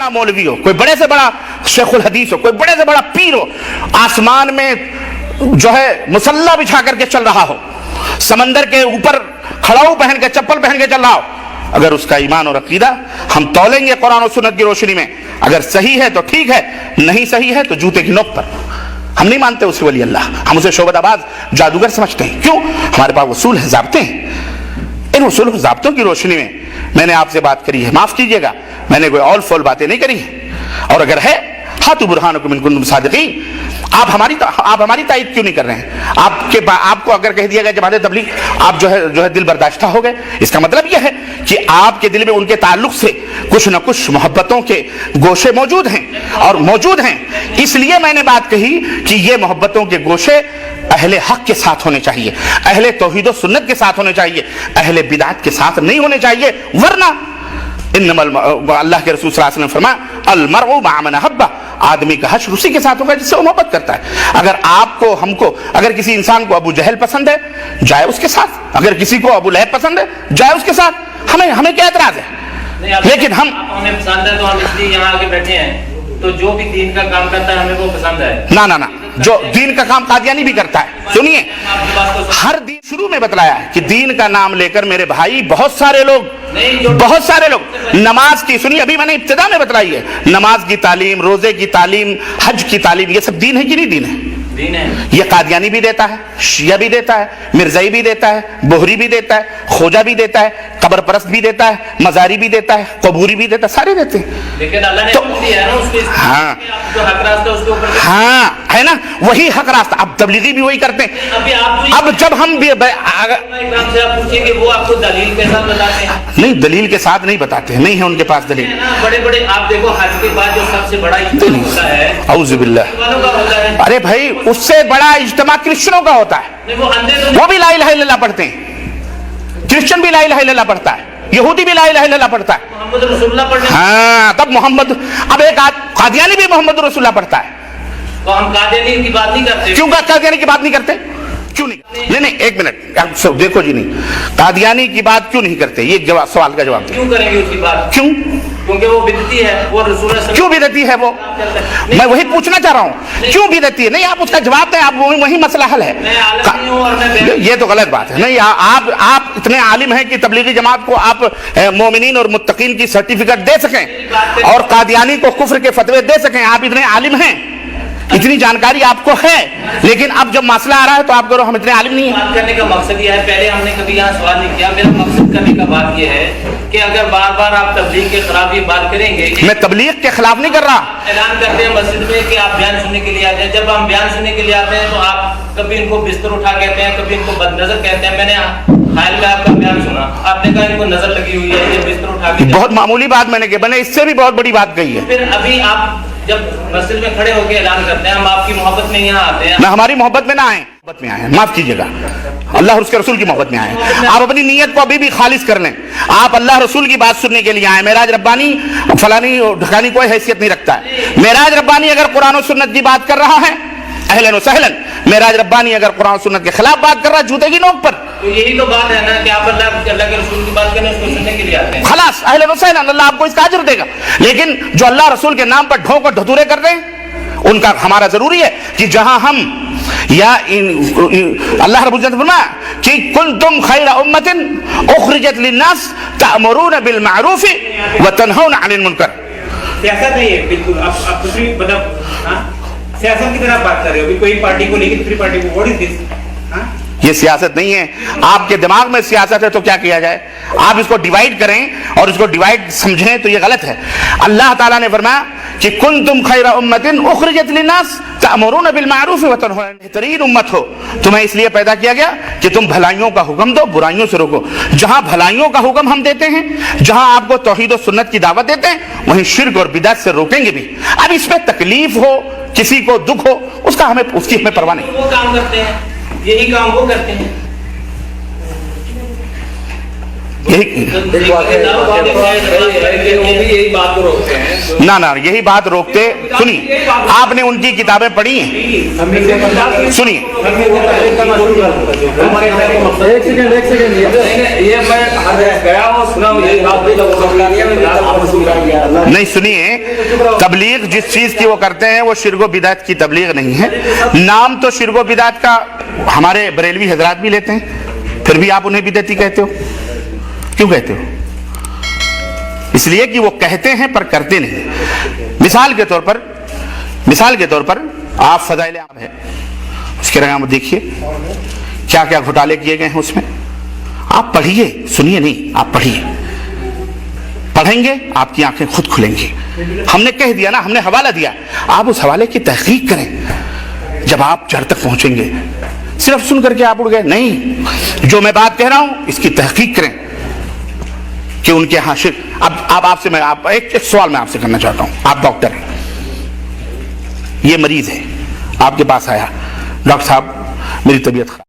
बड़ा मौलवी हो, कोई बड़े से बड़ा शेखुल हदीस हो, कोई बड़े से बड़ा पीर हो, आसमान में जो है मुसल्ला बिछा करके चल रहा हो, समंदर के ऊपर खड़ाऊ पहन के चप्पल पहन के चल रहा हो, अगर उसका ईमान और अकीदा हम तौलेंगे कुरान और सुन्नत की रोशनी में, अगर सही है तो ठीक है, नहीं सही है तो जूते की नोक पर। हम नहीं मानते उसे वली अल्लाह, हम उसे शोबदाबाज जादूगर समझते हैं। क्यों? हमारे पास उसूल है, ज़ाब्ते हैं। इन उसूल ज़ाब्तों की रोशनी में मैंने आपसे बात करी है, माफ कीजिएगा, मैंने कोई ऑल फॉल बातें नहीं करी है। और अगर है हातु बुरहानुकुम इन कुंतुम सादिकीन, आप हमारी तायीद क्यों नहीं कर रहे हैं? आपको अगर कह दिया गया जमात तबलीग आप जो है दिल बर्दाश्ता हो गए, इसका मतलब यह है कि आपके दिल में उनके ताल्लुक से कुछ न कुछ मोहब्बतों के गोशे मौजूद हैं और मौजूद हैं। इसलिए मैंने बात कही कि ये मोहब्बतों के गोशे अहले हक के साथ होने चाहिए, अहले तौहीद और सुन्नत के साथ होने चाहिए, अहले बिदात के साथ नहीं होने चाहिए। वरना अल्लाह के रसूल सल्लल्लाहु अलैहि वसल्लम फरमाया अल मरउ मअ मन अहब्बा, आदमी का हश्र उसी के साथ होगा जिससे वो मोहब्बत करता है। अगर आपको हमको अगर किसी इंसान को अबू जहल पसंद है, जाए उसके साथ, अगर किसी को अबू लहब पसंद है, जाए उसके साथ, हमें क्या एतराज है? लेकिन हमें पसंद है तो हम इसलिए यहाँ आके बैठे हैं, तो जो भी दीन का काम करता है हमें वो पसंद है। ना, जो दीन का काम कादियानी भी करता है। सुनिए, हर दिन शुरू में बतलाया है कि दीन का नाम लेकर मेरे भाई बहुत सारे लोग नमाज की, सुनिए अभी मैंने इब्तिदा में बतलाई है, नमाज की तालीम, रोजे की तालीम, हज की तालीम, ये सब दीन है कि नहीं दीन है? दीन है। ये कादियानी भी देता है, शिया भी देता है, मिर्जाई भी देता है, बोहरी भी देता है, खोजा भी देता है, कब्र परस्त भी देता है, मजारी भी देता है, कबूरी भी देता है, सारे देते हैं। लेकिन अल्लाह ने तो दिया है ना उसके, हाँ, जो हक रास्ता उसके ऊपर, हाँ है ना, वही हक रास्ता। अब तबलीगी भी वही करते हैं। अब जब हम भी से आप पूछेंगे वो आपको दलील के साथ बताते हैं? नहीं, दलील के साथ नहीं बताते हैं, नहीं है उनके पास दलील। बड़े आप देखो, हज के बाद जो सबसे बड़ा इज्तिमा होता है, औज़ु बिल्लाह, अरे भाई उससे बड़ा इज्तिमा क्रिश्चियनों का होता है, वो भी ला इलाहा इल्लल्लाह पढ़ते हैं, क्रिश्चियन भी ला इलाहा इल्लल्लाह पढ़ता है, यहूदी भी ला इलाहा इल्लल्लाह पढ़ता है, मोहम्मद रसूलुल्लाह पढ़ते हैं। हाँ, तब मोहम्मद, अब एक कादियानी भी मोहम्मद रसूलुल्लाह पढ़ता है। तो हम कादियानी की बात नहीं करते। क्यों कादियानी की बात नहीं करते? क्यों नहीं? नहीं, एक मिनट, आप सब देखो जी, नहीं कादियानी की बात क्यों नहीं करते? ये सवाल का जवाब क्यों करेंगे उसकी बात? क्यों? क्योंकि वो बिदती है, वो रसूल। क्यों बिदती है वो? मैं वही पूछना चाह रहा हूँ, क्यों बिदती है? नहीं, आप उसका जवाब दें, आप वही मसला हल है। ये तो गलत बात है। नहीं, आप इतने आलिम हैं कि तबलीगी जमात को आप मोमिनीन और मुत्तकीन की सर्टिफिकेट दे सकें और कादियानी को कुफ्र के फतवे दे सकें, आप इतने आलिम हैं, इतनी जानकारी आपको है, लेकिन अब जब मसला आ रहा है तो आप करो हम इतने आलिम नहीं है। बात करने का मकसद यह है, पहले हमने कभी यहाँ सवाल नहीं किया, मेरा मकसद करने का बात यह है कि अगर बार बार आप तबलीग के खिलाफ ये बात करेंगे। मैं तबलीग के खिलाफ नहीं कर रहा, ऐलान करते हैं मस्जिद में कि आप बयान सुनने के लिए आते हैं, जब हम बयान सुनने के लिए आते हैं तो आप कभी इनको बिस्तर उठा कहते हैं, कभी इनको बदनजर कहते हैं। मैंने हाल में आपका बयान सुना, आपने कहा इनको नजर लगी हुई है, ये बिस्तर उठा के, बहुत मामूली बात मैंने की, मैंने इससे भी बहुत बड़ी बात कही है। फिर अभी आप जब मस्जिद में खड़े होकर ऐलान करते हैं हम आपकी मोहब्बत में यहाँ आते हैं, ना हमारी मोहब्बत में ना आए, मोहब्बत में आए, माफ कीजिएगा, अल्लाह और उसके रसूल की मोहब्बत में आए। आप अपनी नीयत को अभी भी खालिस कर लें, आप अल्लाह रसूल की बात सुनने के लिए आए। मेराज रब्बानी फलानी ढकानी कोई हैसियत नहीं रखता है। मेराज रब्बानी अगर कुरान और सुन्नत की बात कर रहा है, अहलन व सहलन। मेराज रब्बानी अगर कुरान और सुन्नत के खिलाफ बात कर रहा है, जूते की नोक पर। तो यही तो बात है ना कि आप अल्लाह के रसूल की बात करें, उसको सुनने के लिए आते हैं, खलास, अहलन व सहलन, अल्लाह आपको इसका अजर देगा। लेकिन जो अल्लाह रसूल के नाम पर ढोंक और धतूरे कर रहे हैं, उनका हमारा जरूरी है कि जहां हम या अल्लाह रब्बुल इज्जत फरमाया कि कुंतुम खैरा उम्मतिन उखरिजत लिन्नास तअमुरून बिल मारूफ व तनहौना अनिल मुनकर। सियासत नहीं है बिल्कुल, आप दूसरी मतलब सियासत की तरह बात कर रहे हो, अभी कोई पार्टी को लेकर दूसरी पार्टी को, व्हाट इज दिस? ये सियासत नहीं है। आपके दिमाग में सियासत है तो क्या किया जाए? आप इसको डिवाइड करें और इसको डिवाइड समझें तो ये गलत है। अल्लाह ताला ने फरमाया कि कुंतुम खैरा उम्मतिन उखरिजत लिन्नास तअमुरून बिल मारूफ व तनहौना, बेहतरीन उम्मत हो, तुम्हें इसलिए पैदा किया गया कि तुम भलाइयों का हुक्म दो, बुराइयों से रोको। जहां भलाइयों का हुक्म हम देते हैं, जहां आपको तौहीद और सुन्नत की दावत देते हैं, वहीं शिर्क और बिदअत से रोकेंगे भी। अब इसमें तकलीफ हो, किसी को दुख हो, उसकी हमें परवाह नहीं। वो काम करते हैं, यही काम वो करते हैं, यही यही बात को रोकते हैं। ना ना यही बात रोकते, सुनिए आपने उनकी किताबें पढ़ी हैं, सुनिए एक सेकंड ये मैं गया हूँ सुना हूँ यही बात नहीं, सुनिए तबलीग जिस चीज की वो करते हैं वो शिर्क व बिदात की तबलीग नहीं है। नाम तो शिर्क व बिदात का हमारे बरेलवी हजरात भी लेते हैं, फिर भी आप उन्हें बिदती कहते हो, क्यों कहते हो? इसलिए कि वो कहते हैं पर करते नहीं। मिसाल के तौर पर आप फजाइल आम है, उसके रंग आप देखिए क्या क्या घोटाले किए गए हैं उसमें। आप पढ़िए, सुनिए नहीं, आप पढ़िए, पढ़ेंगे आपकी आंखें खुद खुलेंगी। हमने कह दिया ना, हमने हवाला दिया, आप उस हवाले की तहकीक करें। जब आप जड़ तक पहुंचेंगे, सिर्फ सुन करके आप उड़ गए नहीं, जो मैं बात कह रहा हूं इसकी तहकीक करें कि उनके यहां शिर्क। अब आपसे मैं एक सवाल मैं आपसे करना चाहता हूं। आप डॉक्टर हैं, ये मरीज है आपके पास आया, डॉक्टर साहब मेरी तबीयत खराब